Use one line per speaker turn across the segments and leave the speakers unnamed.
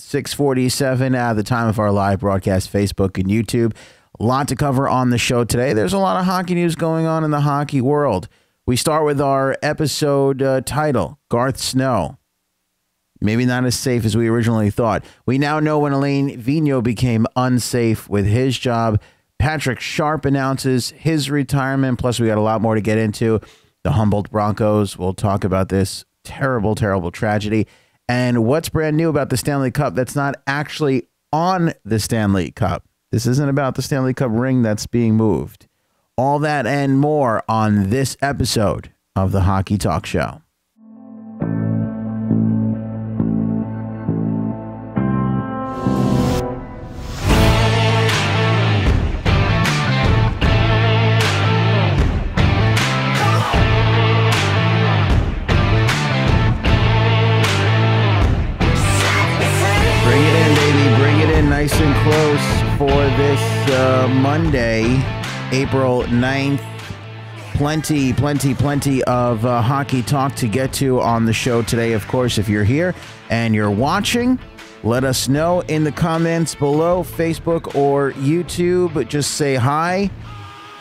6:47 at the time of our live broadcast, Facebook and YouTube. A lot to cover on the show today. There's a lot of hockey news going on in the hockey world. We start with our episode title, Garth Snow. Maybe not as safe as we originally thought. We now know when Alain Vigneault became unsafe with his job. Patrick Sharp announces his retirement. Plus, we got a lot more to get into. The Humboldt Broncos. We'll talk about this terrible, terrible tragedy. And what's brand new about the Stanley Cup that's not actually on the Stanley Cup. This isn't about the Stanley Cup ring that's being moved. All that and more on this episode of the Hockey Talk Show. Nice and close for this Monday, April 9th. Plenty of hockey talk to get to on the show today. Of course, if you're here and you're watching, let us know in the comments below, Facebook or YouTube. Just say hi,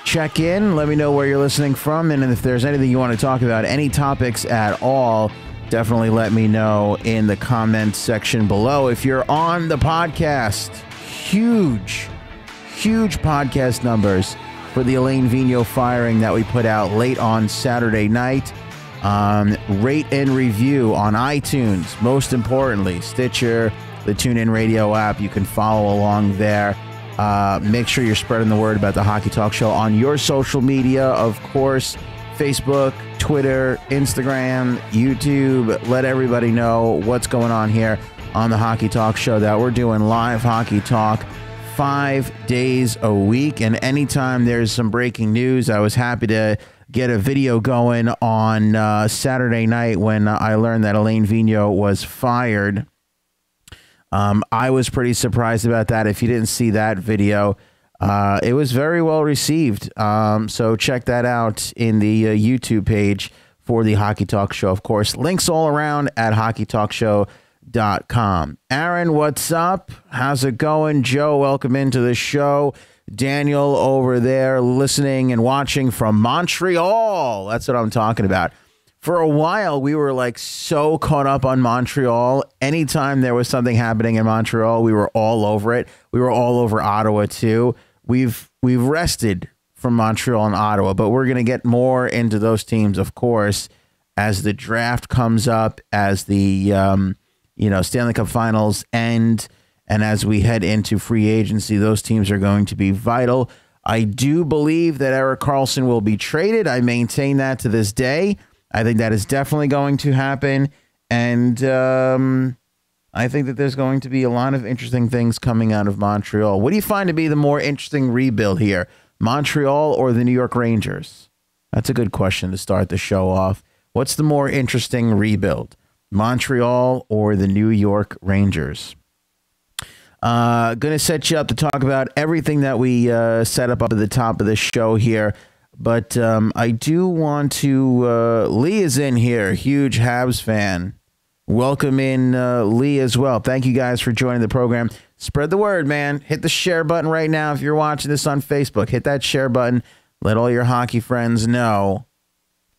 check in, let me know where you're listening from, and if there's anything you want to talk about, any topics at all, definitely let me know in the comments section below. If you're on the podcast, huge podcast numbers for the Alain Vigneault firing that we put out late on Saturday night. Rate and review on iTunes, most importantly, Stitcher, the TuneIn Radio app. You can follow along there. Make sure you're spreading the word about the Hockey Talk Show on your social media, of course. Facebook, Twitter, Instagram, YouTube. Let everybody know what's going on here on the Hockey Talk Show, that we're doing live hockey talk 5 days a week. And anytime there's some breaking news, I was happy to get a video going on Saturday night when I learned that Alain Vigneault was fired. I was pretty surprised about that. If you didn't see that video, it was very well received. So check that out in the YouTube page for the Hockey Talk Show. Of course, links all around at hockeytalkshow.com. Aaron, what's up? How's it going? Joe, welcome into the show. Daniel over there listening and watching from Montreal. That's what I'm talking about. For a while, we were like so caught up on Montreal. Anytime there was something happening in Montreal, we were all over it. We were all over Ottawa too. We've rested from Montreal and Ottawa, but we're going to get more into those teams, of course, as the draft comes up, as the Stanley Cup Finals end, and as we head into free agency. Those teams are going to be vital. I do believe that Erik Karlsson will be traded. I maintain that to this day. I think that is definitely going to happen, and I think that there's going to be a lot of interesting things coming out of Montreal. What do you find to be the more interesting rebuild here, Montreal or the New York Rangers? That's a good question to start the show off. What's the more interesting rebuild, Montreal or the New York Rangers? Going to set you up to talk about everything that we set up at the top of the show here. But I do want to, Lee is in here, huge Habs fan. Welcome in Lee as well. Thank you guys for joining the program. Spread the word, man. Hit the share button right now. If you're watching this on Facebook, hit that share button. Let all your hockey friends know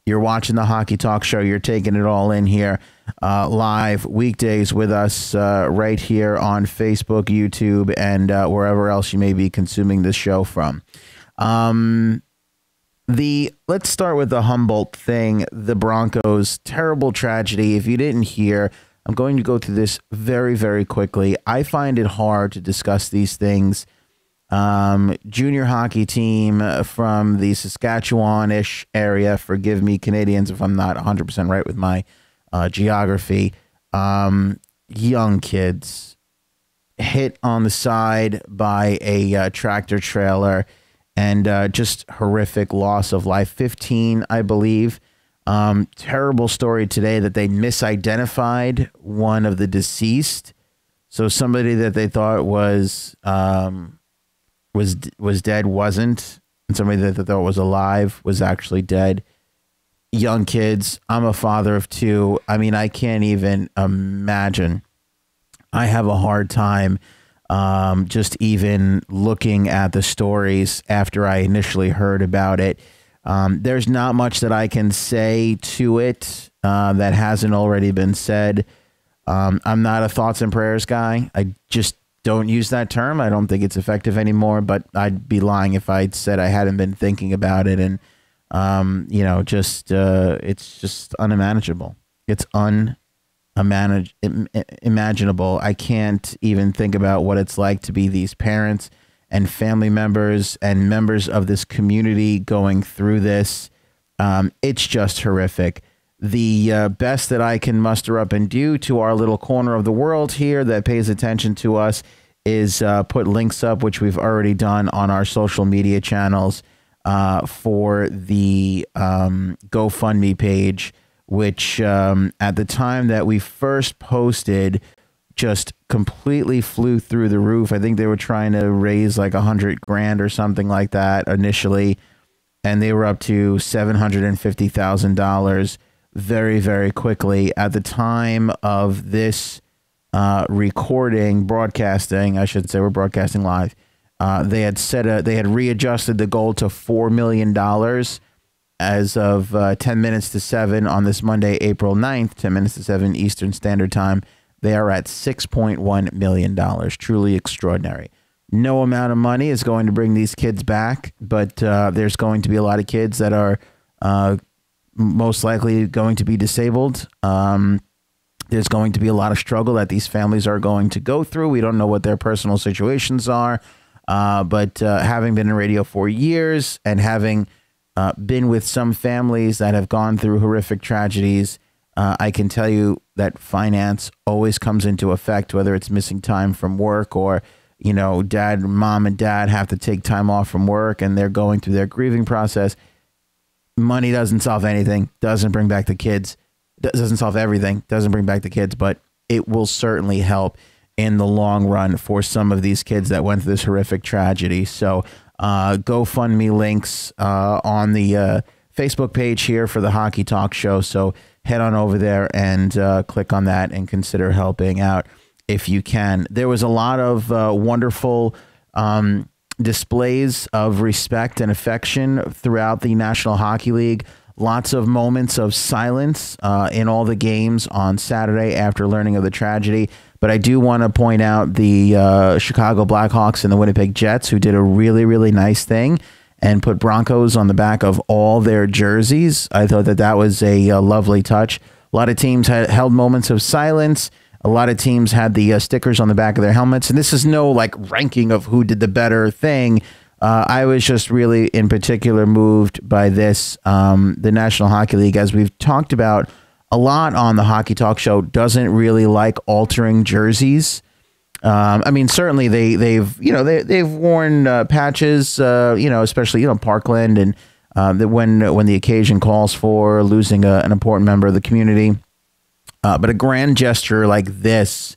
you're watching the Hockey Talk Show. You're taking it all in here live weekdays with us right here on Facebook, YouTube, and wherever else you may be consuming this show from. Let's start with the Humboldt thing, the Broncos, terrible tragedy. If you didn't hear, I'm going to go through this very, very quickly. I find it hard to discuss these things. Junior hockey team from the Saskatchewan-ish area. Forgive me, Canadians, if I'm not 100% right with my geography. Young kids hit on the side by a tractor trailer. And just horrific loss of life. 15, I believe. Terrible story today that they misidentified one of the deceased. So somebody that they thought was dead wasn't, and somebody that they thought was alive was actually dead. Young kids. I'm a father of two. I mean, I can't even imagine I have a hard time just even looking at the stories after I initially heard about it. There's not much that I can say to it that hasn't already been said. I'm not a thoughts and prayers guy. I just don't use that term. I don't think it's effective anymore, but I'd be lying if I said I hadn't been thinking about it. And, it's just unimaginable. It's unimaginable. I can't even think about what it's like to be these parents and family members and members of this community going through this. It's just horrific. The best that I can muster up and do to our little corner of the world here that pays attention to us is put links up, which we've already done on our social media channels for the GoFundMe page, which at the time that we first posted just completely flew through the roof. I think they were trying to raise like $100,000 or something like that initially, and they were up to $750,000 very, very quickly. At the time of this broadcasting, I should say, we're broadcasting live. They had readjusted the goal to $4 million as of 10 minutes to 7 on this Monday, April 9th, 10 minutes to 7 Eastern Standard Time. They are at $6.1 million. Truly extraordinary. No amount of money is going to bring these kids back, but there's going to be a lot of kids that are most likely going to be disabled. There's going to be a lot of struggle that these families are going to go through. We don't know what their personal situations are, but having been in radio for years and having been with some families that have gone through horrific tragedies, I can tell you that finance always comes into effect, whether it's missing time from work or, mom and dad have to take time off from work and they're going through their grieving process. Money doesn't solve anything, doesn't bring back the kids, doesn't solve everything, doesn't bring back the kids, but it will certainly help in the long run for some of these kids that went through this horrific tragedy. So GoFundMe links on the Facebook page here for the Hockey Talk Show. So head on over there and click on that and consider helping out if you can. There was a lot of wonderful displays of respect and affection throughout the National Hockey League. Lots of moments of silence in all the games on Saturday after learning of the tragedy. But I do want to point out the Chicago Blackhawks and the Winnipeg Jets, who did a really, really nice thing and put Broncos on the back of all their jerseys. I thought that was a lovely touch. A lot of teams had held moments of silence. A lot of teams had the stickers on the back of their helmets. And this is no like ranking of who did the better thing. I was just really in particular moved by this. The National Hockey League, as we've talked about a lot on the Hockey Talk Show, doesn't really like altering jerseys. I mean, certainly they've worn patches, especially Parkland, and when the occasion calls for losing an important member of the community. But a grand gesture like this,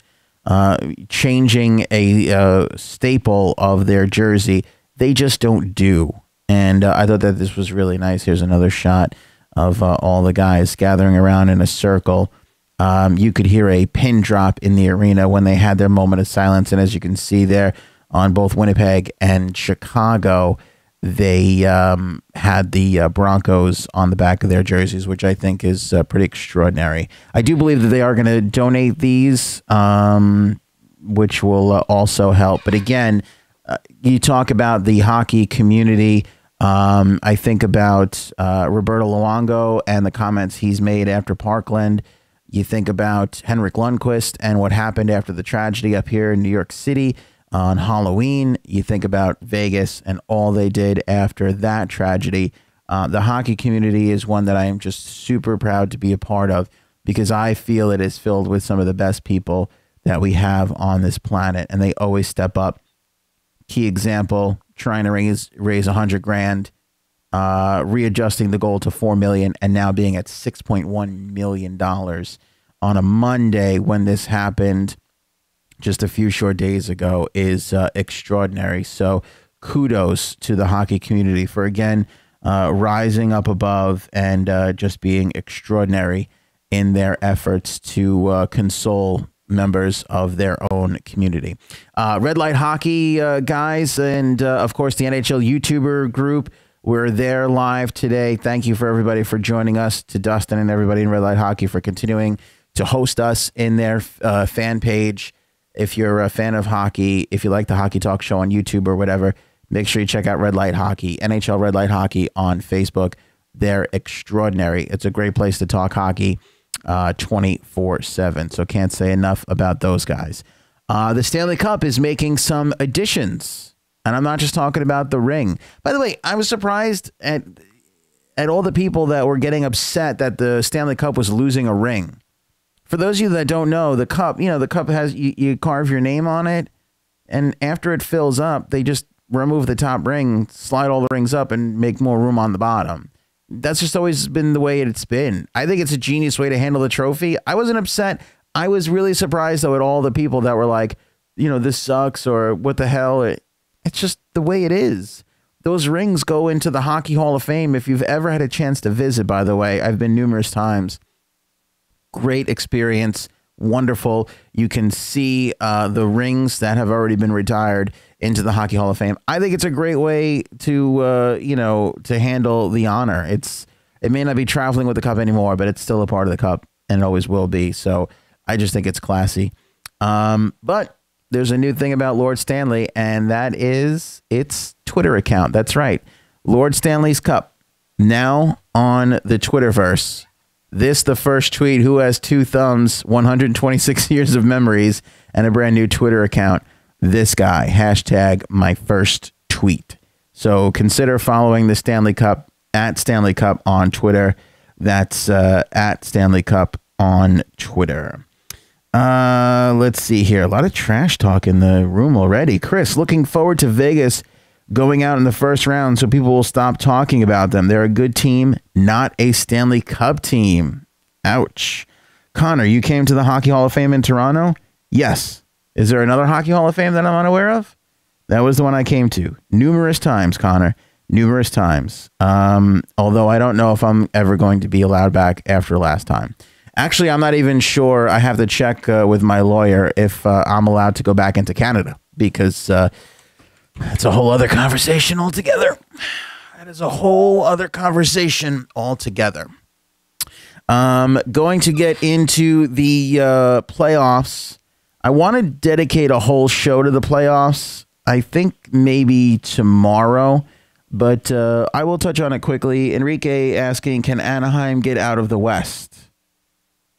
changing a staple of their jersey, they just don't do. And I thought that this was really nice. Here's another shot of all the guys gathering around in a circle. You could hear a pin drop in the arena when they had their moment of silence. And as you can see there on both Winnipeg and Chicago, they had the Broncos on the back of their jerseys, which I think is pretty extraordinary. I do believe that they are going to donate these, which will also help. But again, you talk about the hockey community. I think about Roberto Luongo and the comments he's made after Parkland. You think about Henrik Lundqvist and what happened after the tragedy up here in New York City on Halloween. You think about Vegas and all they did after that tragedy. The hockey community is one that I am just super proud to be a part of, because I feel it is filled with some of the best people that we have on this planet, and they always step up. Key example, trying to raise $100,000, readjusting the goal to $4 million, and now being at $6.1 million on a Monday when this happened just a few short days ago is extraordinary. So kudos to the hockey community for, again, rising up above and just being extraordinary in their efforts to console members of their own community. Red Light Hockey guys, and of course the NHL YouTuber group. We're there live today. Thank you for everybody for joining us, to Dustin and everybody in Red Light Hockey for continuing to host us in their fan page. If you're a fan of hockey, if you like the Hockey Talk Show on YouTube or whatever, make sure you check out Red Light Hockey, NHL Red Light Hockey on Facebook. They're extraordinary. It's a great place to talk hockey 24/7. So can't say enough about those guys. The Stanley Cup is making some additions. And I'm not just talking about the ring. By the way, I was surprised at all the people that were getting upset that the Stanley Cup was losing a ring. For those of you that don't know, the cup, the cup has, you carve your name on it. And after it fills up, they just remove the top ring, slide all the rings up, and make more room on the bottom. That's just always been the way it's been. I think it's a genius way to handle the trophy. I wasn't upset. I was really surprised, though, at all the people that were like, this sucks, or what the hell. It's just the way it is. Those rings go into the Hockey Hall of Fame. If you've ever had a chance to visit, by the way, I've been numerous times. Great experience. Wonderful. You can see the rings that have already been retired into the Hockey Hall of Fame. I think it's a great way to, to handle the honor. It may not be traveling with the cup anymore, but it's still a part of the cup, and it always will be. So I just think it's classy. But there's a new thing about Lord Stanley, and that is its Twitter account. That's right. Lord Stanley's Cup, now on the Twitterverse. This, the first tweet, who has two thumbs, 126 years of memories, and a brand new Twitter account. This guy, hashtag my first tweet. So consider following the Stanley Cup at Stanley Cup on Twitter. That's at Stanley Cup on Twitter. Let's see here. A lot of trash talk in the room already. Chris, looking forward to Vegas going out in the first round so people will stop talking about them. They're a good team, not a Stanley Cup team. Ouch. Connor, you came to the Hockey Hall of Fame in Toronto? Yes. Is there another Hockey Hall of Fame that I'm unaware of? That was the one I came to. Numerous times, Connor. Numerous times. Although I don't know if I'm ever going to be allowed back after last time. Actually, I'm not even sure. I have to check with my lawyer if I'm allowed to go back into Canada, because that's a whole other conversation altogether. That is a whole other conversation altogether. Going to get into the playoffs. I want to dedicate a whole show to the playoffs. I think maybe tomorrow, but I will touch on it quickly. Enrique asking, can Anaheim get out of the West?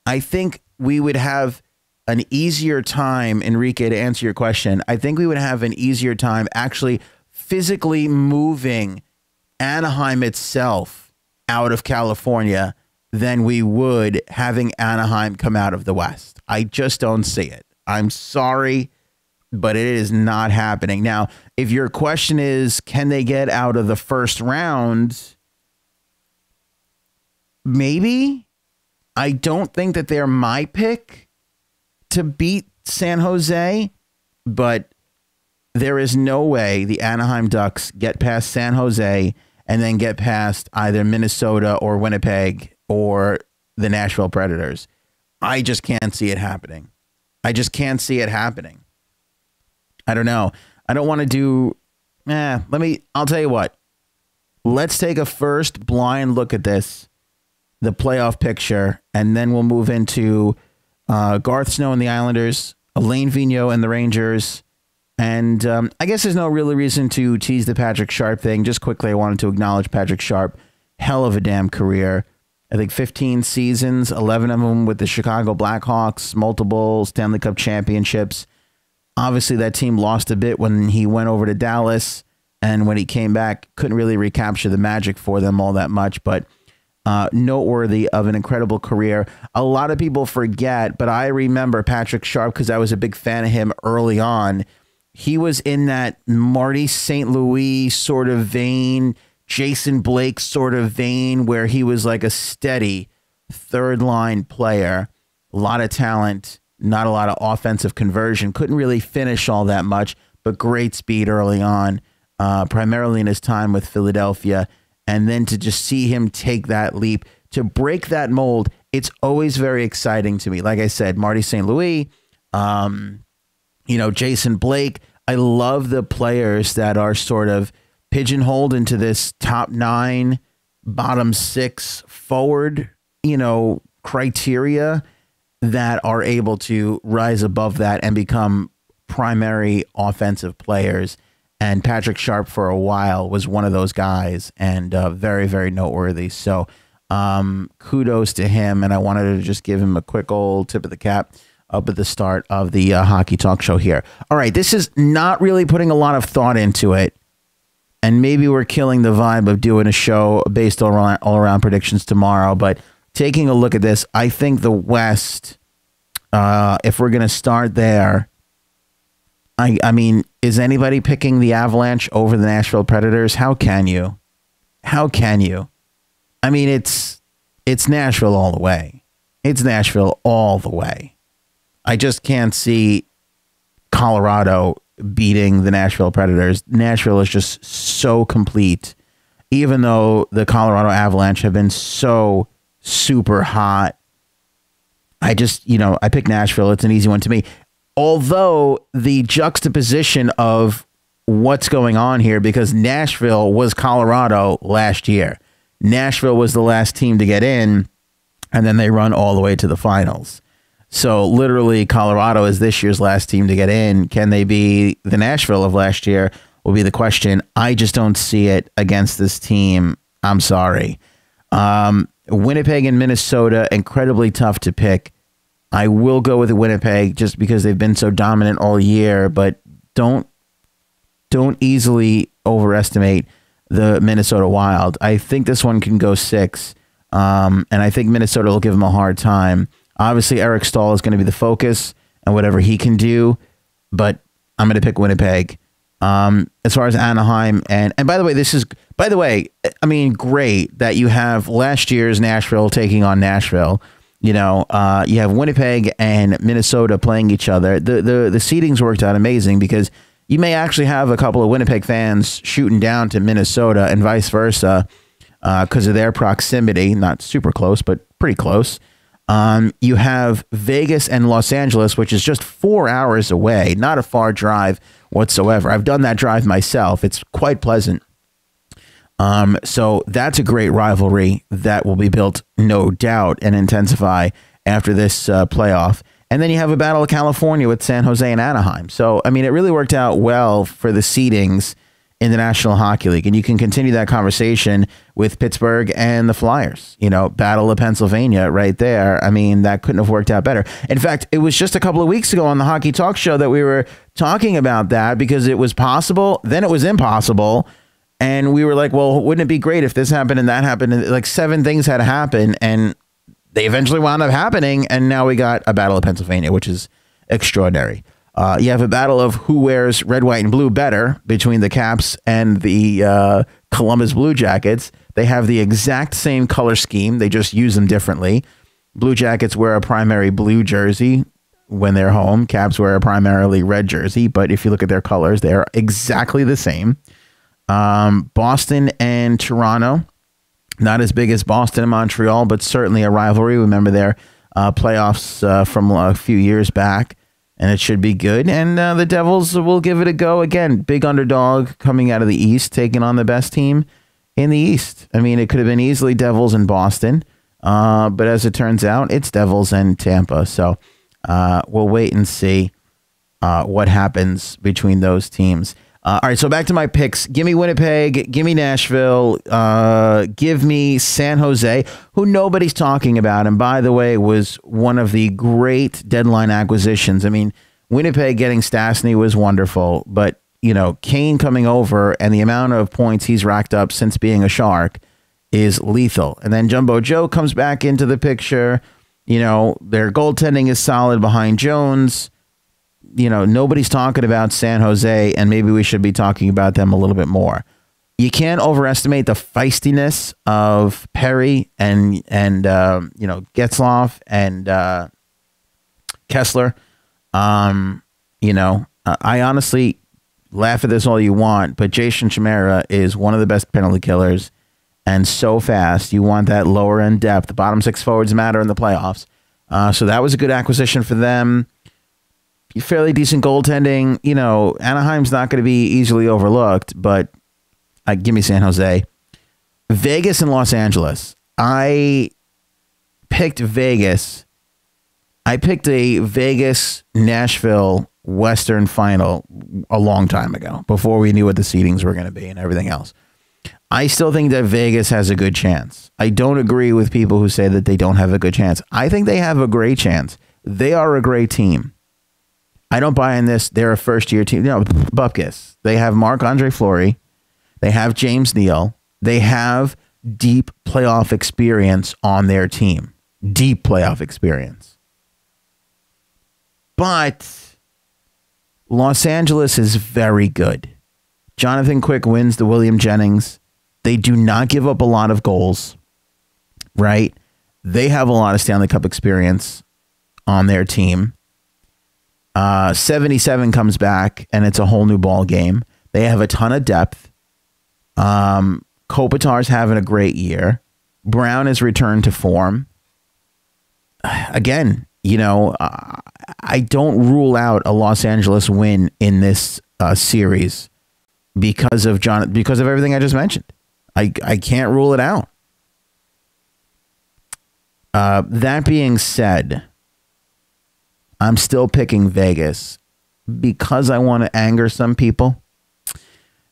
I think we would have an easier time, Enrique, to answer your question. I think we would have an easier time actually physically moving Anaheim itself out of California than we would having Anaheim come out of the West. I just don't see it. I'm sorry, but it is not happening. Now, if your question is, can they get out of the first round? Maybe. I don't think that they're my pick to beat San Jose, but there is no way the Anaheim Ducks get past San Jose and then get past either Minnesota or Winnipeg or the Nashville Predators. I just can't see it happening. I just can't see it happening. I don't know. I don't want to do... I'll tell you what. Let's take a first blind look at this, the playoff picture, and then we'll move into Garth Snow and the Islanders, Alain Vigneault and the Rangers, and I guess there's no real reason to tease the Patrick Sharp thing. Just quickly, I wanted to acknowledge Patrick Sharp. Hell of a damn career. I think 15 seasons, 11 of them with the Chicago Blackhawks, multiple Stanley Cup championships. Obviously, that team lost a bit when he went over to Dallas, and when he came back, couldn't really recapture the magic for them all that much, but noteworthy of an incredible career. A lot of people forget, but I remember Patrick Sharp because I was a big fan of him early on. He was in that Marty St. Louis sort of vein, Jason Blake sort of vein, where he was like a steady third line player, a lot of talent, not a lot of offensive conversion, couldn't really finish all that much, but great speed early on, primarily in his time with Philadelphia. And then to just see him take that leap, to break that mold, it's always very exciting to me. Like I said, Marty St. Louis, Jason Blake. I love the players that are sort of pigeonholed into this top 9, bottom 6 forward, criteria that are able to rise above that and become primary offensive players. And Patrick Sharp for a while was one of those guys, and very, very noteworthy. So kudos to him. And I wanted to just give him a quick old tip of the cap up at the start of the Hockey Talk Show here. All right, this is not really putting a lot of thought into it. And maybe we're killing the vibe of doing a show based all around predictions tomorrow. But taking a look at this, I think the West, if we're going to start there, I mean, is anybody picking the Avalanche over the Nashville Predators? How can you? How can you? I mean, it's Nashville all the way. It's Nashville all the way. I just can't see Colorado beating the Nashville Predators. Nashville is just so complete, even though the Colorado Avalanche have been so super hot. I just, I pick Nashville. It's an easy one to me. Although the juxtaposition of what's going on here, because Nashville was Colorado last year. Nashville was the last team to get in, and then they run all the way to the finals. So literally Colorado is this year's last team to get in. Can they be the Nashville of last year will be the question. I just don't see it against this team. I'm sorry. Winnipeg and Minnesota, incredibly tough to pick. I will go with Winnipeg just because they've been so dominant all year, but don't easily overestimate the Minnesota Wild. I think this one can go 6, and I think Minnesota will give them a hard time. Obviously, Eric Stahl is going to be the focus and whatever he can do, but I'm going to pick Winnipeg. As far as Anaheim, and by the way, I mean, great that you have last year's Nashville taking on Nashville. You have Winnipeg and Minnesota playing each other. The seedings worked out amazing because you may actually have a couple of Winnipeg fans shooting down to Minnesota and vice versa because of their proximity. Not super close, but pretty close. You have Vegas and Los Angeles, which is just 4 hours away. Not a far drive whatsoever. I've done that drive myself. It's quite pleasant. So that's a great rivalry that will be built, no doubt, and intensify after this playoff. And then you have a Battle of California with San Jose and Anaheim. So, I mean, it really worked out well for the seedings in the National Hockey League. And you can continue that conversation with Pittsburgh and the Flyers. Battle of Pennsylvania right there. I mean, that couldn't have worked out better. In fact, it was just a couple of weeks ago on the Hockey Talk Show that we were talking about that because it was possible, then it was impossible. And we were like, well, wouldn't it be great if this happened and that happened? And like 7 things had to happen and they eventually wound up happening. And now we got a Battle of Pennsylvania, which is extraordinary. You have a battle of who wears red, white, and blue better between the Caps and the Columbus Blue Jackets. They have the exact same color scheme. They just use them differently. Blue Jackets wear a primary blue jersey when they're home. Caps wear a primarily red jersey. But if you look at their colors, they're exactly the same. Boston and Toronto, not as big as Boston and Montreal, but certainly a rivalry. Remember their playoffs from a few years back, and it should be good. And the Devils will give it a go again. Big underdog coming out of the East, taking on the best team in the East. I mean, it could have been easily Devils and Boston, but as it turns out, it's Devils and Tampa. So we'll wait and see what happens between those teams. All right, so back to my picks. Give me Winnipeg, give me Nashville, give me San Jose, who nobody's talking about. And by the way, was one of the great deadline acquisitions. I mean, Winnipeg getting Stastny was wonderful, but, Kane coming over and the amount of points he's racked up since being a Shark is lethal. And then Jumbo Joe comes back into the picture. Their goaltending is solid behind Jones. Nobody's talking about San Jose, and maybe we should be talking about them a little bit more. You can't overestimate the feistiness of Perry and Getzlaf and Kessler. I honestly laugh at this all you want, but Jason Chimera is one of the best penalty killers, and so fast. You want that lower end depth. The bottom 6 forwards matter in the playoffs. So that was a good acquisition for them. fairly decent goaltending. You know, Anaheim's not going to be easily overlooked, but give me San Jose. Vegas and Los Angeles. I picked Vegas. I picked a Vegas-Nashville Western final a long time ago, before we knew what the seedings were going to be and everything else. I still think that Vegas has a good chance. I don't agree with people who say that they don't have a good chance. I think they have a great chance. They are a great team. I don't buy in this. They're a first-year team. No, bupkis. They have Marc-Andre Fleury. They have James Neal. They have deep playoff experience on their team. Deep playoff experience. But Los Angeles is very good. Jonathan Quick wins the William Jennings. They do not give up a lot of goals, right? They have a lot of Stanley Cup experience on their team. 77 comes back, and it's a whole new ball game. They have a ton of depth. Kopitar's having a great year. Brown has returned to form. Again, you know, I don't rule out a Los Angeles win in this series because of everything I just mentioned. I can't rule it out. That being said, I'm still picking Vegas because I want to anger some people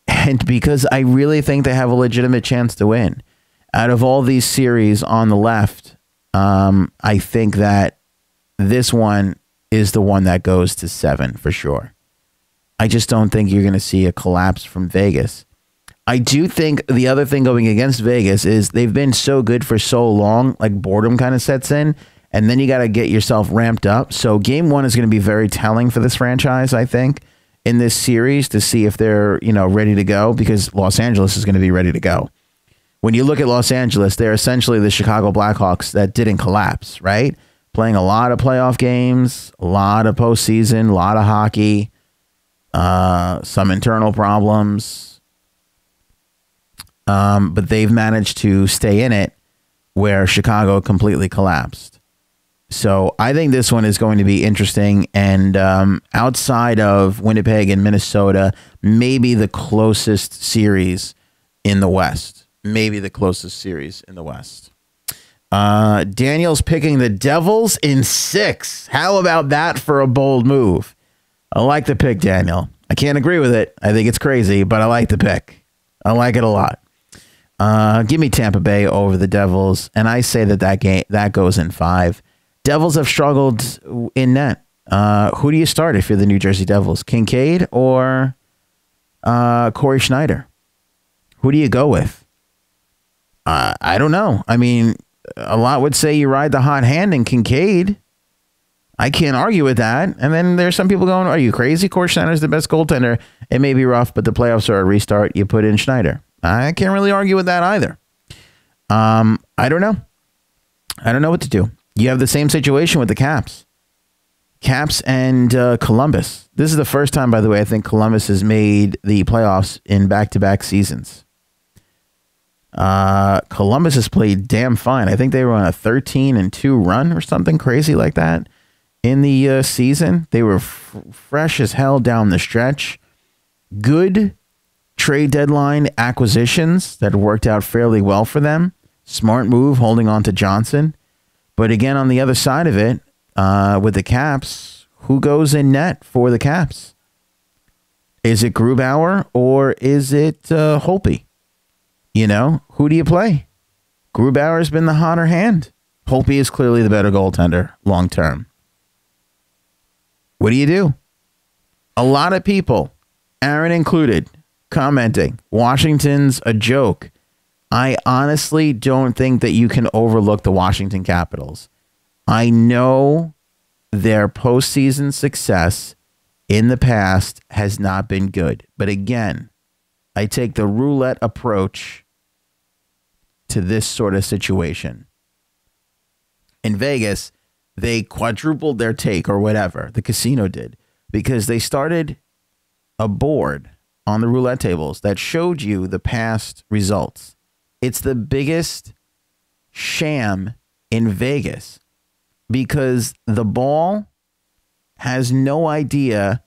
and because I really think they have a legitimate chance to win. Out of all these series on the left, I think that this one is the one that goes to 7 for sure. I just don't think you're going to see a collapse from Vegas. I do think the other thing going against Vegas is they've been so good for so long, like boredom kind of sets in, and then you got to get yourself ramped up. So game 1 is going to be very telling for this franchise, I think, in this series to see if they're, you know, ready to go, because Los Angeles is going to be ready to go. When you look at Los Angeles, they're essentially the Chicago Blackhawks that didn't collapse, right? Playing a lot of playoff games, a lot of postseason, a lot of hockey, some internal problems. But they've managed to stay in it where Chicago completely collapsed. So I think this one is going to be interesting. And outside of Winnipeg and Minnesota, maybe the closest series in the West. Maybe the closest series in the West. Daniel's picking the Devils in 6. How about that for a bold move? I like the pick, Daniel. I can't agree with it. I think it's crazy, but I like the pick. I like it a lot. Give me Tampa Bay over the Devils, and I say that goes in 5. Devils have struggled in net. Who do you start if you're the New Jersey Devils? Kincaid or Corey Schneider? Who do you go with? I don't know. I mean, a lot would say you ride the hot hand in Kincaid. I can't argue with that. And then there's some people going, are you crazy? Corey Schneider's the best goaltender. It may be rough, but the playoffs are a restart. You put in Schneider. I can't really argue with that either. I don't know. I don't know what to do. You have the same situation with the Caps. Caps and Columbus. This is the first time, by the way, I think Columbus has made the playoffs in back-to-back seasons. Columbus has played damn fine. I think they were on a 13-2 run or something crazy like that in the season. They were fresh as hell down the stretch. Good trade deadline acquisitions that worked out fairly well for them. Smart move holding on to Johnson. But again, on the other side of it, with the Caps, who goes in net for the Caps? Is it Grubauer or is it Holtby? You know, who do you play? Grubauer's been the hotter hand. Holtby is clearly the better goaltender long term. What do you do? A lot of people, Aaron included, commenting, Washington's a joke. I honestly don't think that you can overlook the Washington Capitals. I know their postseason success in the past has not been good. But again, I take the roulette approach to this sort of situation. In Vegas, they quadrupled their take or whatever, the casino did, because they started a board on the roulette tables that showed you the past results. It's the biggest sham in Vegas because the ball has no idea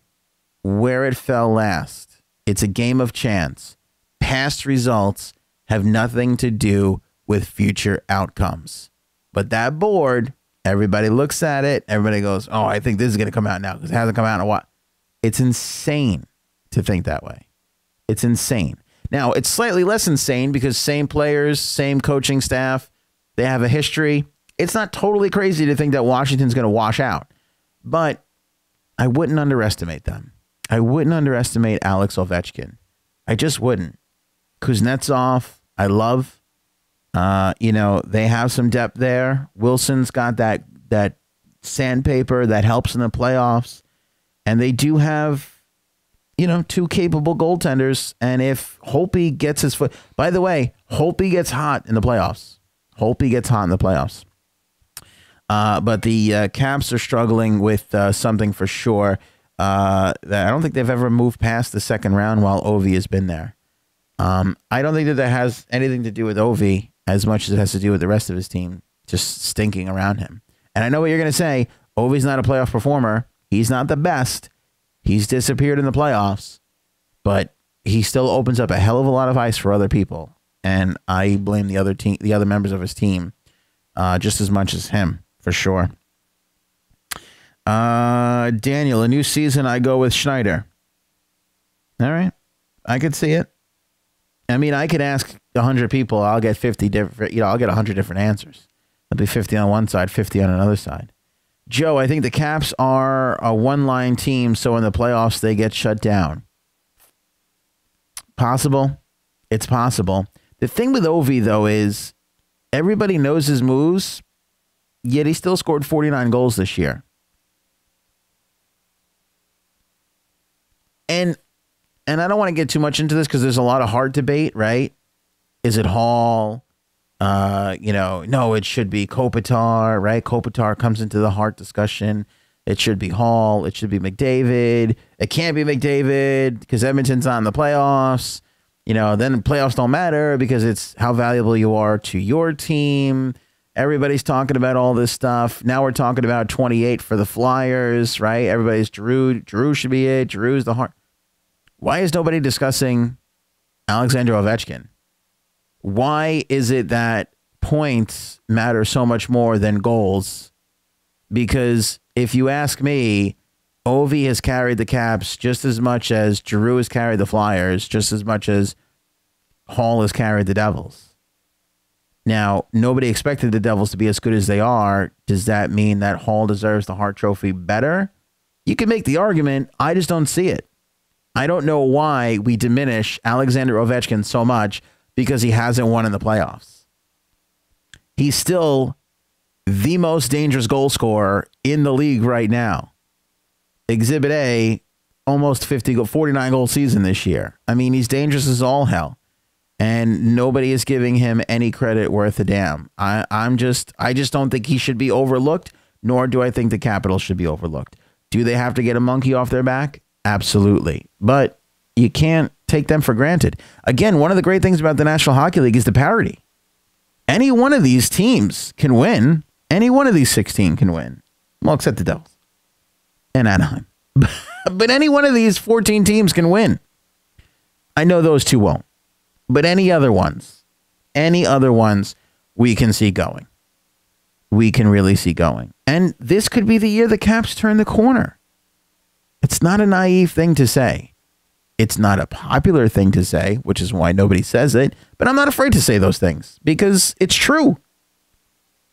where it fell last. It's a game of chance. Past results have nothing to do with future outcomes. But that board, everybody looks at it. Everybody goes, oh, I think this is going to come out now because it hasn't come out in a while. It's insane to think that way. It's insane. Now, it's slightly less insane because same players, same coaching staff, they have a history. It's not totally crazy to think that Washington's going to wash out. But I wouldn't underestimate them. I wouldn't underestimate Alex Ovechkin. I just wouldn't. Kuznetsov, I love. They have some depth there. Wilson's got that sandpaper that helps in the playoffs. And they do have, two capable goaltenders. And if Holtby gets his foot... By the way, Holtby gets hot in the playoffs. But the Caps are struggling with something for sure. That I don't think they've ever moved past the second round while Ovi has been there. I don't think that has anything to do with Ovi as much as it has to do with the rest of his team just stinking around him. And I know what you're going to say. Ovi's not a playoff performer. He's not the best. He's disappeared in the playoffs. But he still opens up a hell of a lot of ice for other people. And I blame the other members of his team just as much as him, for sure. Daniel, a new season, I go with Schneider. All right. I could see it. I mean, I could ask 100 people. I'll get 50 different, I'll get 100 different answers. It'll be 50 on one side, 50 on another side. Joe, I think the Caps are a one-line team, so in the playoffs, they get shut down. Possible. It's possible. The thing with Ovi, though, is everybody knows his moves, yet he still scored 49 goals this year. And I don't want to get too much into this because there's a lot of hard debate, right? Is it Hall? No, it should be Kopitar, right? Kopitar comes into the Hart discussion. It should be Hall. It should be McDavid. It can't be McDavid because Edmonton's not in the playoffs. Then the playoffs don't matter because it's how valuable you are to your team. Everybody's talking about all this stuff. Now we're talking about 28 for the Flyers, right? Everybody's Drew. Drew should be it. Drew's the Hart. Why is nobody discussing Alexander Ovechkin? Why is it that points matter so much more than goals? Because if you ask me, Ovi has carried the Caps just as much as Drew has carried the Flyers, just as much as Hall has carried the Devils. Now, nobody expected the Devils to be as good as they are. Does that mean that Hall deserves the Hart Trophy better? You can make the argument. I just don't see it. I don't know why we diminish Alexander Ovechkin so much because he hasn't won in the playoffs. He's still the most dangerous goal scorer in the league right now. Exhibit A, almost 49 goal season this year. I mean, he's dangerous as all hell. And nobody is giving him any credit worth a damn. I just don't think he should be overlooked, nor do I think the Capitals should be overlooked. Do they have to get a monkey off their back? Absolutely. But you can't take them for granted. Again, one of the great things about the National Hockey League is the parity. Any one of these teams can win. Any one of these 16 can win. Well, except the Devils and Anaheim. But any one of these 14 teams can win. I know those two won't. But any other ones, we can see going. We can really see going. And this could be the year the Caps turn the corner. It's not a naive thing to say. It's not a popular thing to say, which is why nobody says it. But I'm not afraid to say those things because it's true.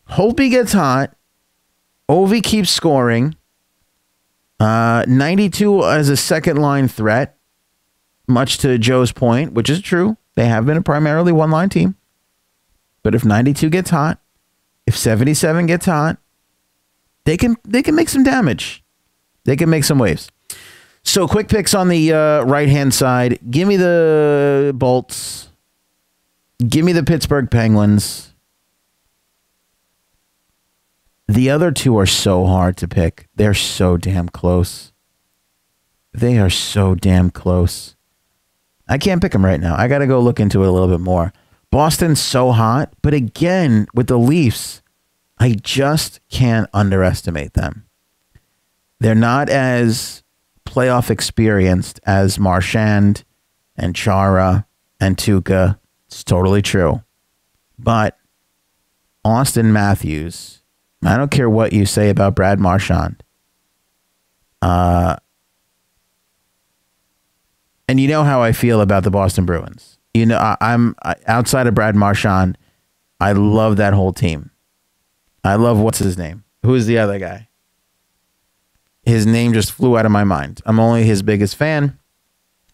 Holtby gets hot. Ovi keeps scoring. 92 as a second line threat, much to Joe's point, which is true. They have been a primarily one-line team. But if 92 gets hot, if 77 gets hot, they can make some damage. They can make some waves. So quick picks on the right-hand side. Give me the Bolts. Give me the Pittsburgh Penguins. The other two are so hard to pick. They're so damn close. They are so damn close. I can't pick them right now. I got to go look into it a little bit more. Boston's so hot, but again, with the Leafs, I just can't underestimate them. They're not as playoff experienced as Marchand and Chara and Tuca. It's totally true. But Austin Matthews, I don't care what you say about Brad Marchand. And you know how I feel about the Boston Bruins. You know, I'm outside of Brad Marchand. I love that whole team. I love, what's his name? Who is the other guy? His name just flew out of my mind. I'm only his biggest fan.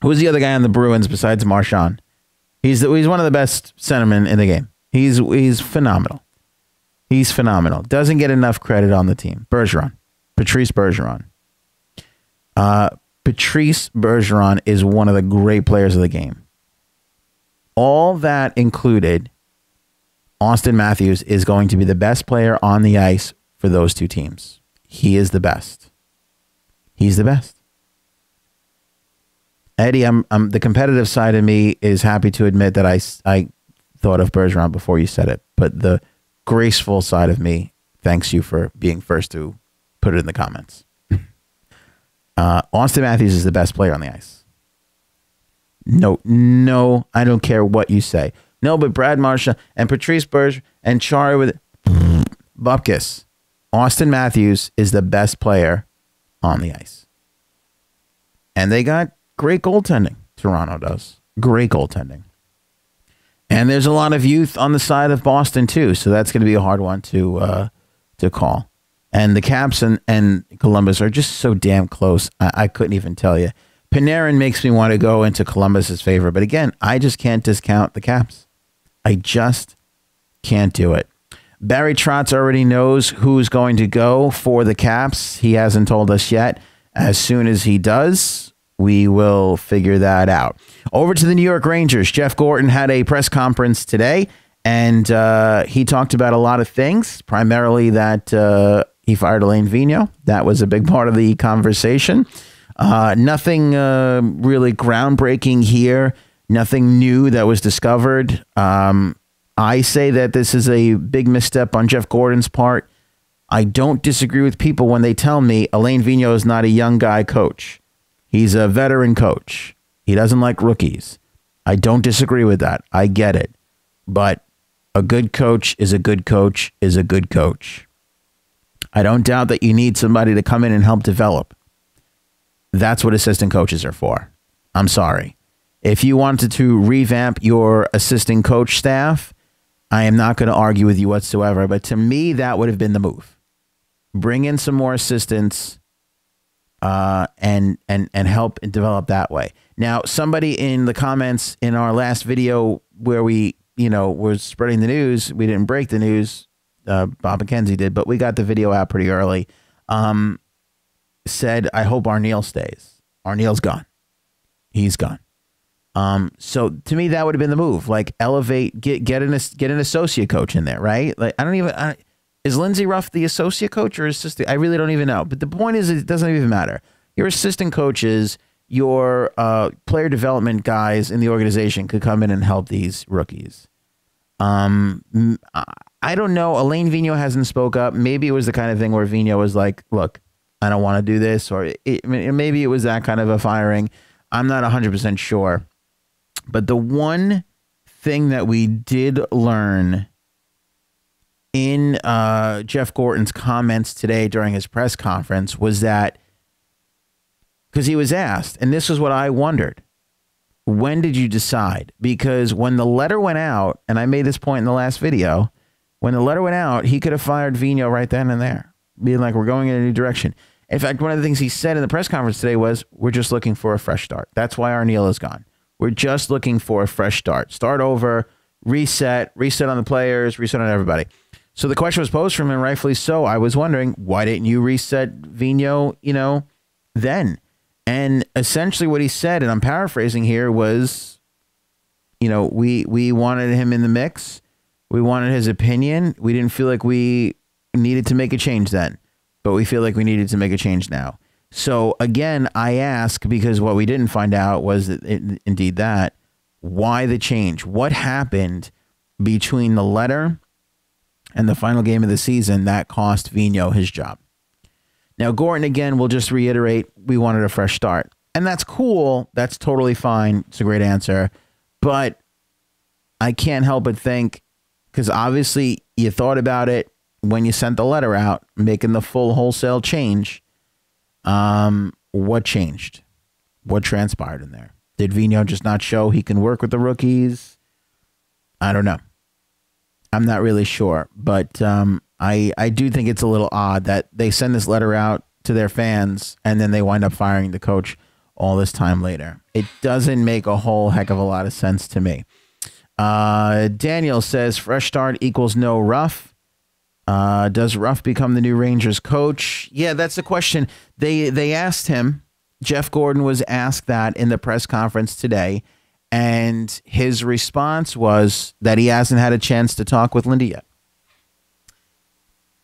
Who's the other guy on the Bruins besides Marchand? He's one of the best centermen in the game. He's phenomenal. He's phenomenal. Doesn't get enough credit on the team. Patrice Bergeron. Patrice Bergeron is one of the great players of the game. All that included, Austin Matthews is going to be the best player on the ice for those two teams. He is the best. He's the best. Eddie, I'm the competitive side of me is happy to admit that I thought of Bergeron before you said it, but the graceful side of me thanks you for being first to put it in the comments. Austin Matthews is the best player on the ice. No, I don't care what you say. No, but Brad Marchand and Patrice Bergeron and Chara with Bupkis. Austin Matthews is the best player on the ice. And they got great goaltending. Toronto does. Great goaltending. And there's a lot of youth on the side of Boston, too. So that's going to be a hard one to call. And the Caps and Columbus are just so damn close. I couldn't even tell you. Panarin makes me want to go into Columbus's favor. But again, I just can't discount the Caps. I just can't do it. Barry Trotz already knows who's going to go for the Caps. He hasn't told us yet. As soon as he does, we will figure that out. Over to the New York Rangers. Jeff Gorton had a press conference today, and he talked about a lot of things, primarily that he fired Alain Vigneault. That was a big part of the conversation. Nothing really groundbreaking here. Nothing new that was discovered. I say that this is a big misstep on Jeff Gorton's part. I don't disagree with people when they tell me Alain Vigneault is not a young guy coach. He's a veteran coach. He doesn't like rookies. I don't disagree with that. I get it. But a good coach is a good coach is a good coach. I don't doubt that you need somebody to come in and help develop. That's what assistant coaches are for. I'm sorry. If you wanted to revamp your assistant coach staff, I am not going to argue with you whatsoever. But to me, that would have been the move. Bring in some more assistants and help develop that way. Now, somebody in the comments in our last video where we, were spreading the news, we didn't break the news. Bob McKenzie did, but we got the video out pretty early. Said, I hope Arneal stays. Arneal's gone. He's gone. So to me, that would have been the move. Like, elevate, get an associate coach in there, right? Like, is Lindsey Ruff the associate coach or assistant? I really don't even know. But the point is, it doesn't even matter. Your assistant coaches, your player development guys in the organization could come in and help these rookies. I don't know. Alain Vigneault hasn't spoke up. Maybe it was the kind of thing where Vigneault was like, look, I don't want to do this. Or maybe it was that kind of a firing. I'm not 100% sure. But the one thing that we did learn in Jeff Gorton's comments today during his press conference was that, because he was asked, and this is what I wondered, when did you decide? Because when the letter went out, and I made this point in the last video, when the letter went out, he could have fired Vigneault right then and there, being like, we're going in a new direction. In fact, one of the things he said in the press conference today was, we're just looking for a fresh start. That's why Arneal is gone. We're just looking for a fresh start. Start over, reset on the players, reset on everybody. So the question was posed from him, rightfully so. I was wondering, why didn't you reset Vigneault, then? And essentially what he said, and I'm paraphrasing here, was, we wanted him in the mix. We wanted his opinion. We didn't feel like we needed to make a change then, but we feel like we needed to make a change now. So again, I ask, because what we didn't find out was indeed that, why the change? What happened between the letter and the final game of the season that cost Vigneault his job? Now, Gorton, again, will just reiterate, we wanted a fresh start. And that's cool. That's totally fine. It's a great answer. But I can't help but think, because obviously you thought about it when you sent the letter out, making the full wholesale change. What changed? What transpired in there? Did Vigneault just not show he can work with the rookies? I don't know. I'm not really sure. But I do think it's a little odd that they send this letter out to their fans and then they wind up firing the coach all this time later. It doesn't make a whole heck of a lot of sense to me. Daniel says fresh start equals no Ruff. Does Ruff become the new Rangers coach? Yeah, that's the question. They asked him. Jeff Gordon was asked that in the press conference today, and his response was that he hasn't had a chance to talk with Lindy yet,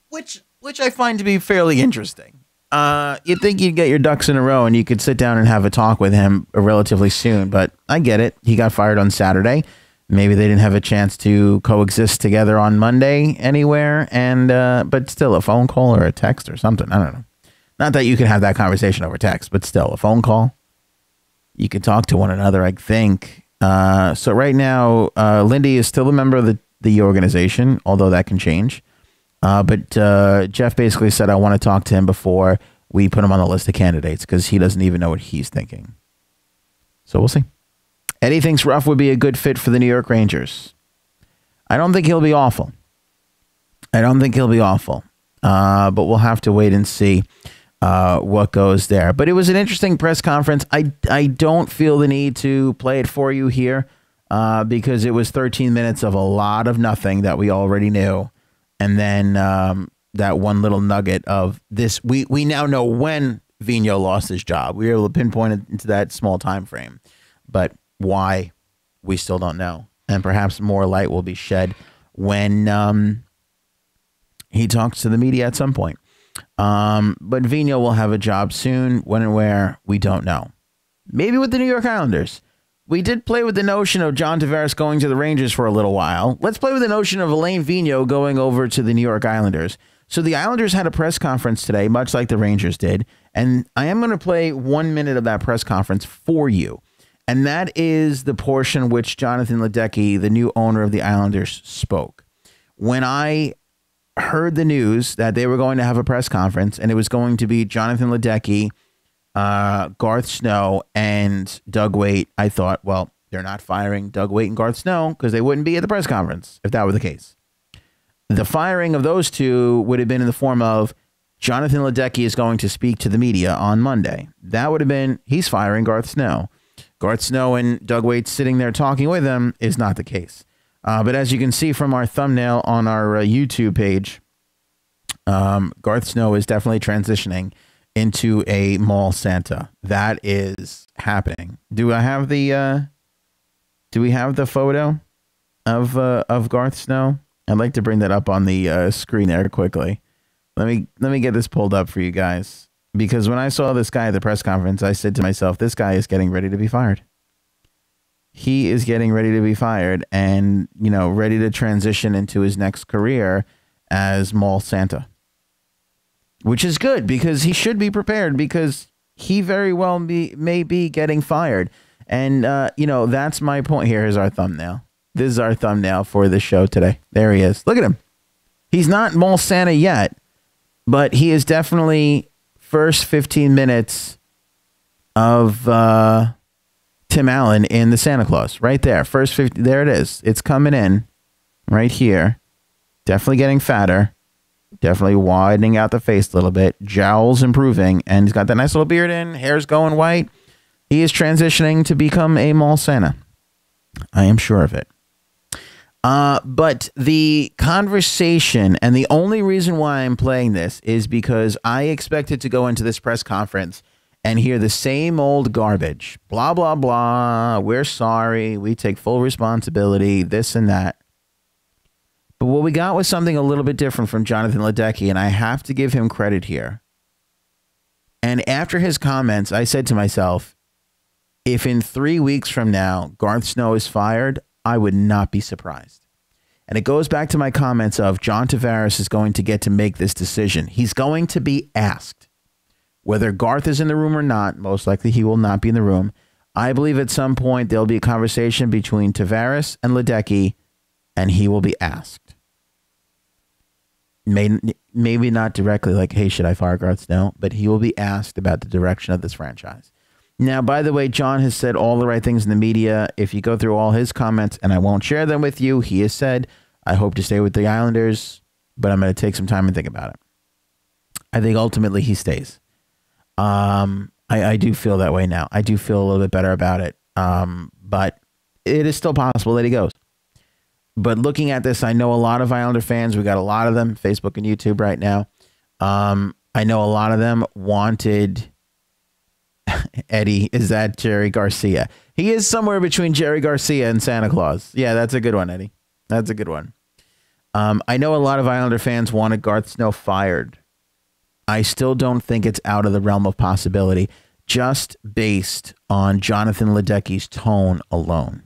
which I find to be fairly interesting. You'd think you'd get your ducks in a row and you could sit down and have a talk with him relatively soon, but I get it. He got fired on Saturday. Maybe they didn't have a chance to coexist together on Monday anywhere, and but still, a phone call or a text or something. I don't know. Not that you can have that conversation over text, but still, a phone call. You could talk to one another, I think. So right now, Lindy is still a member of the organization, although that can change. But Jeff basically said, I want to talk to him before we put him on the list of candidates because he doesn't even know what he's thinking. So we'll see. Eddie thinks Ruff would be a good fit for the New York Rangers. I don't think he'll be awful. But we'll have to wait and see what goes there. But it was an interesting press conference. I don't feel the need to play it for you here because it was 13 minutes of a lot of nothing that we already knew. And then that one little nugget of this, we now know when Vigneault lost his job. We were able to pinpoint it into that small time frame. But why, we still don't know. And perhaps more light will be shed when he talks to the media at some point. But Vigneault will have a job soon. When and where, we don't know. Maybe with the New York Islanders. We did play with the notion of John Tavares going to the Rangers for a little while. Let's play with the notion of Alain Vigneault going over to the New York Islanders. So the Islanders had a press conference today, much like the Rangers did. And I am going to play 1 minute of that press conference for you. And that is the portion which Jonathan Ledecky, the new owner of the Islanders, spoke. When I heard the news that they were going to have a press conference and it was going to be Jonathan Ledecky, Garth Snow, and Doug Weight, I thought, well, they're not firing Doug Weight and Garth Snow because they wouldn't be at the press conference if that were the case. The firing of those two would have been in the form of Jonathan Ledecky is going to speak to the media on Monday. That would have been, he's firing Garth Snow. Garth Snow and Doug Weight sitting there talking with him is not the case. But as you can see from our thumbnail on our YouTube page, Garth Snow is definitely transitioning into a mall Santa. That is happening. Do we have the photo of Garth Snow? I'd like to bring that up on the screen there quickly. Let me get this pulled up for you guys. Because when I saw this guy at the press conference, I said to myself, this guy is getting ready to be fired. He is getting ready to be fired and, ready to transition into his next career as mall Santa. Which is good because he should be prepared because he very well may be getting fired. And, that's my point. Here's our thumbnail. This is our thumbnail for the show today. There he is. Look at him. He's not mall Santa yet, but he is definitely first 15 minutes of Tim Allen in the Santa Claus. Right there. First 50. There it is. It's coming in right here. Definitely getting fatter. Definitely widening out the face a little bit. Jowls improving. And he's got that nice little beard in. Hair's going white. He is transitioning to become a mall Santa. I am sure of it. But the conversation, and the only reason why I'm playing this is because I expected to go into this press conference and hear the same old garbage. Blah, blah, blah. We're sorry. We take full responsibility. This and that. But what we got was something a little bit different from Jonathan Ledecky, and I have to give him credit here. And after his comments, I said to myself, if in 3 weeks from now, Garth Snow is fired, I would not be surprised. And it goes back to my comments of John Tavares is going to get to make this decision. He's going to be asked. Whether Garth is in the room or not, most likely he will not be in the room. I believe at some point there'll be a conversation between Tavares and Ledecky, and he will be asked. Maybe not directly like, hey, should I fire Garth Snow? But he will be asked about the direction of this franchise. Now, by the way, John has said all the right things in the media. If you go through all his comments, and I won't share them with you, he has said, I hope to stay with the Islanders, but I'm going to take some time and think about it. I think ultimately he stays. I do feel that way now. I do feel a little bit better about it. But it is still possible that he goes. But looking at this, I know a lot of Islander fans. We got a lot of them, Facebook and YouTube right now. I know a lot of them wanted Eddie. Is that Jerry Garcia? He is somewhere between Jerry Garcia and Santa Claus. Yeah, that's a good one, Eddie. That's a good one. I know a lot of Islander fans wanted Garth Snow fired. I still don't think it's out of the realm of possibility, just based on Jonathan Ledecky's tone alone.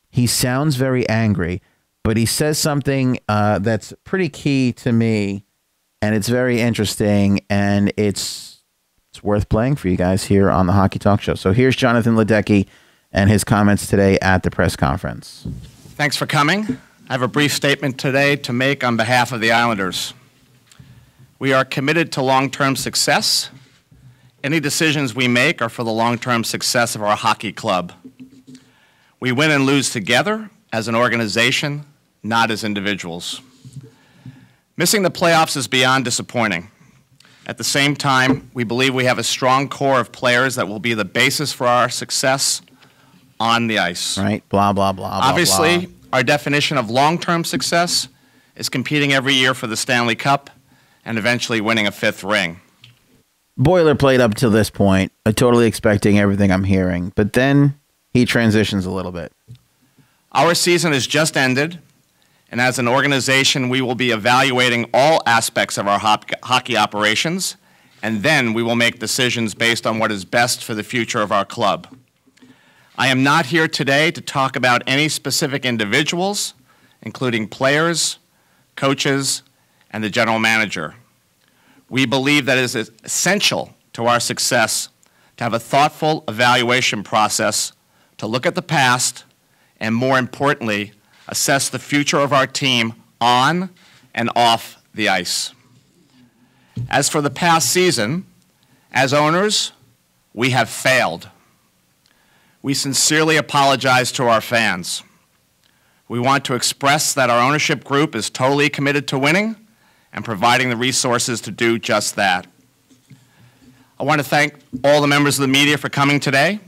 He sounds very angry, but he says something that's pretty key to me, and it's very interesting, and it's worth playing for you guys here on the Hockey Talk Show. So here's Jonathan Ledecky and his comments today at the press conference.
Thanks for coming. I have a brief statement today to make on behalf of the Islanders. We are committed to long-term success. Any decisions we make are for the long-term success of our hockey club. We win and lose together as an organization, not as individuals. Missing the playoffs is beyond disappointing. At the same time, we believe we have a strong core of players that will be the basis for our success on the ice.
Right, blah, blah, blah,
Obviously,
blah, blah.
Our definition of long-term success is competing every year for the Stanley Cup and eventually winning a 5th ring.
Boilerplate up to this point, totally expecting everything I'm hearing, but then he transitions a little bit.
Our season has just ended, and as an organization, we will be evaluating all aspects of our hockey operations, and then we will make decisions based on what is best for the future of our club. I am not here today to talk about any specific individuals, including players, coaches, and the general manager. We believe that it is essential to our success to have a thoughtful evaluation process to look at the past and, more importantly, assess the future of our team on and off the ice. As for the past season, as owners, we have failed. We sincerely apologize to our fans. We want to express that our ownership group is totally committed to winning and providing the resources to do just that. I want to thank all the members of the media for coming today.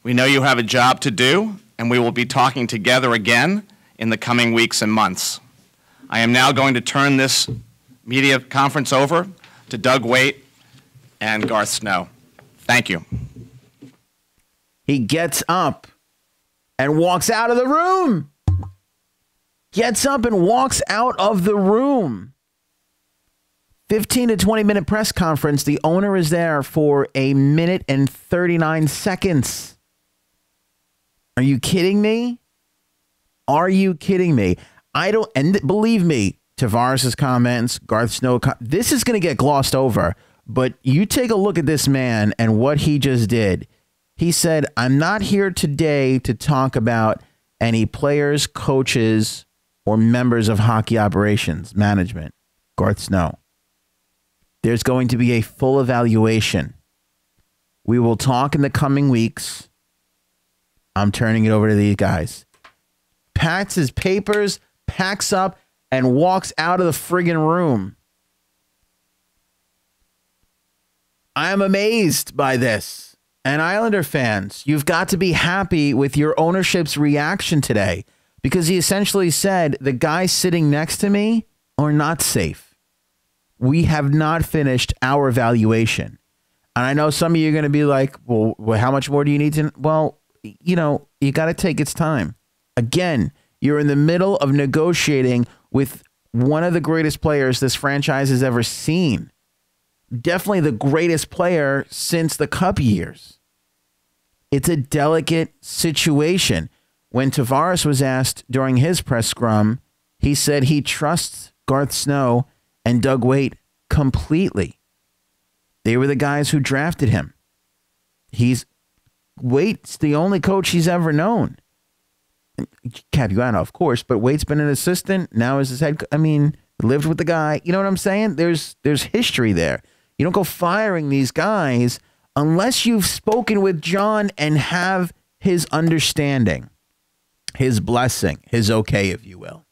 We know you have a job to do, and we will be talking together again in the coming weeks and months. I am now going to turn this media conference over to Doug Waite and Garth Snow. Thank you.
He gets up and walks out of the room. Gets up and walks out of the room. 15 to 20 minute press conference. The owner is there for 1 minute and 39 seconds. Are you kidding me? Are you kidding me? And believe me, Tavares' comments, Garth Snow, this is going to get glossed over. But you take a look at this man and what he just did. He said, I'm not here today to talk about any players, coaches, or members of hockey operations management. Garth Snow. There's going to be a full evaluation. We will talk in the coming weeks. I'm turning it over to these guys. Packs his papers, packs up, and walks out of the friggin' room. I am amazed by this. And Islander fans, you've got to be happy with your ownership's reaction today, because he essentially said the guys sitting next to me are not safe. We have not finished our evaluation. And I know some of you are going to be like, well, how much more do you need to? Well, you know, you got to take its time. Again, you're in the middle of negotiating with one of the greatest players this franchise has ever seen. Definitely the greatest player since the Cup years. It's a delicate situation. When Tavares was asked during his press scrum, he said he trusts Garth Snow and Doug Waite completely. They were the guys who drafted him. Waite's the only coach he's ever known. Capuano, of course, but Waite's been an assistant. Now is his head. I mean, lived with the guy. You know what I'm saying? There's history there. You don't go firing these guys unless you've spoken with John and have his understanding, his blessing, his okay, if you will.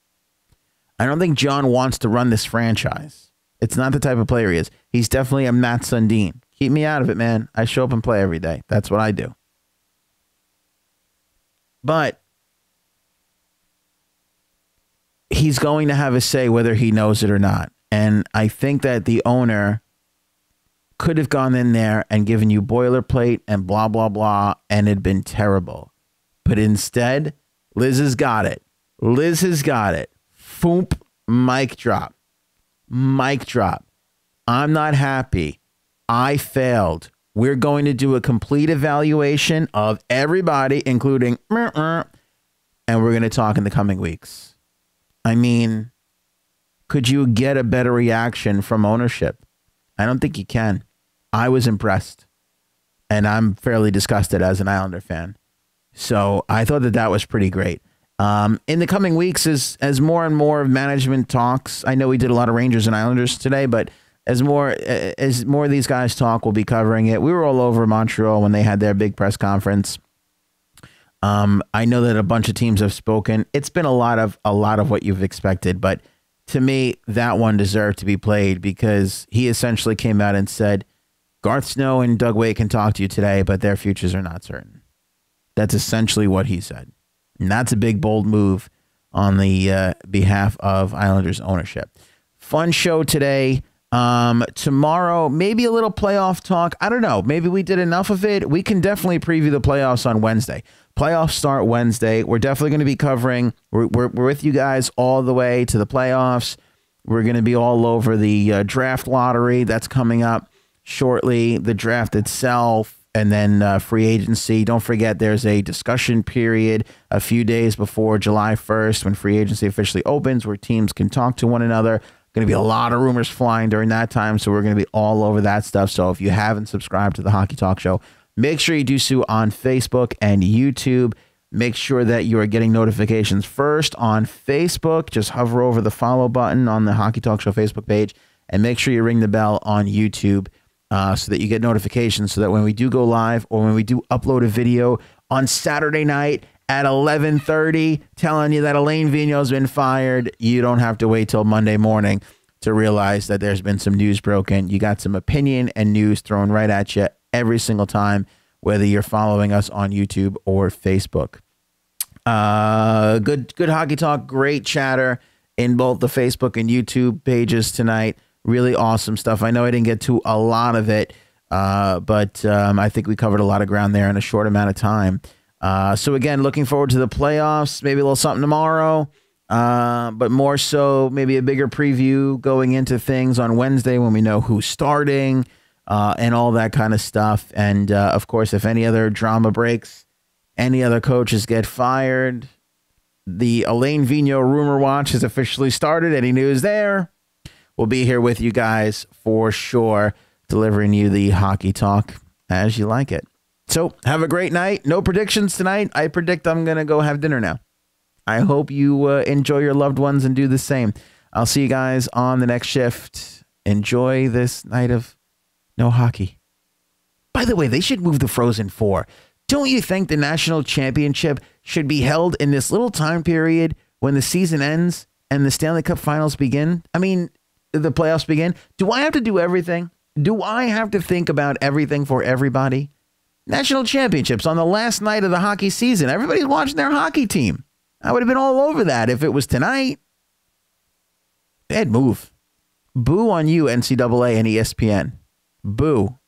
I don't think John wants to run this franchise. It's not the type of player he is. He's definitely a Matt Sundin. Keep me out of it, man. I show up and play every day. That's what I do. But he's going to have a say whether he knows it or not. And I think that the owner could have gone in there and given you boilerplate and blah, blah, blah, and it'd been terrible. But instead, Liz has got it. Liz has got it. Foomp, mic drop. Mic drop. I'm not happy. I failed. We're going to do a complete evaluation of everybody, including, and we're going to talk in the coming weeks. I mean, could you get a better reaction from ownership? I don't think you can. I was impressed, and I'm fairly disgusted as an Islander fan. So I thought that was pretty great. In the coming weeks, as more and more of management talks, I know we did a lot of Rangers and Islanders today, but as more of these guys talk, we'll be covering it. We were all over Montreal when they had their big press conference. I know that a bunch of teams have spoken. It's been a lot of what you've expected, but to me, that one deserved to be played because he essentially came out and said, Garth Snow and Doug Weight can talk to you today, but their futures are not certain. That's essentially what he said. And that's a big, bold move on the behalf of Islanders ownership. Fun show today. Tomorrow, maybe a little playoff talk. I don't know. Maybe we did enough of it. We can definitely preview the playoffs on Wednesday. Playoffs start Wednesday. We're definitely going to be covering. We're with you guys all the way to the playoffs. We're going to be all over the draft lottery that's coming up shortly, the draft itself, and then free agency. Don't forget there's a discussion period a few days before July 1st when free agency officially opens where teams can talk to one another. Going to be a lot of rumors flying during that time, so we're going to be all over that stuff. So if you haven't subscribed to the Hockey Talk Show, make sure you do so on Facebook and YouTube. Make sure that you are getting notifications first on Facebook. Just hover over the follow button on the Hockey Talk Show Facebook page, and make sure you ring the bell on YouTube so that you get notifications so that when we do go live or when we do upload a video on Saturday night at 11:30 telling you that Alain Vigneault's been fired, you don't have to wait till Monday morning to realize that there's been some news broken. You got some opinion and news thrown right at you every single time, whether you're following us on YouTube or Facebook. Good hockey talk, great chatter in both the Facebook and YouTube pages tonight. Really awesome stuff. I know I didn't get to a lot of it, but I think we covered a lot of ground there in a short amount of time. So again, looking forward to the playoffs, maybe a little something tomorrow, but more so maybe a bigger preview going into things on Wednesday when we know who's starting and all that kind of stuff. And of course, if any other drama breaks, any other coaches get fired, the Alain Vigneault rumor watch has officially started. Any news there? We'll be here with you guys for sure, delivering you the hockey talk as you like it. So have a great night. No predictions tonight. I predict I'm going to go have dinner now. I hope you enjoy your loved ones and do the same. I'll see you guys on the next shift. Enjoy this night of no hockey. By the way, they should move the Frozen Four. Don't you think the national championship should be held in this little time period when the season ends and the Stanley Cup finals begin? I mean, the playoffs begin. Do I have to do everything? Do I have to think about everything for everybody? National championships on the last night of the hockey season. Everybody's watching their hockey team. I would have been all over that if it was tonight. Bad move. Boo on you, NCAA and ESPN. Boo.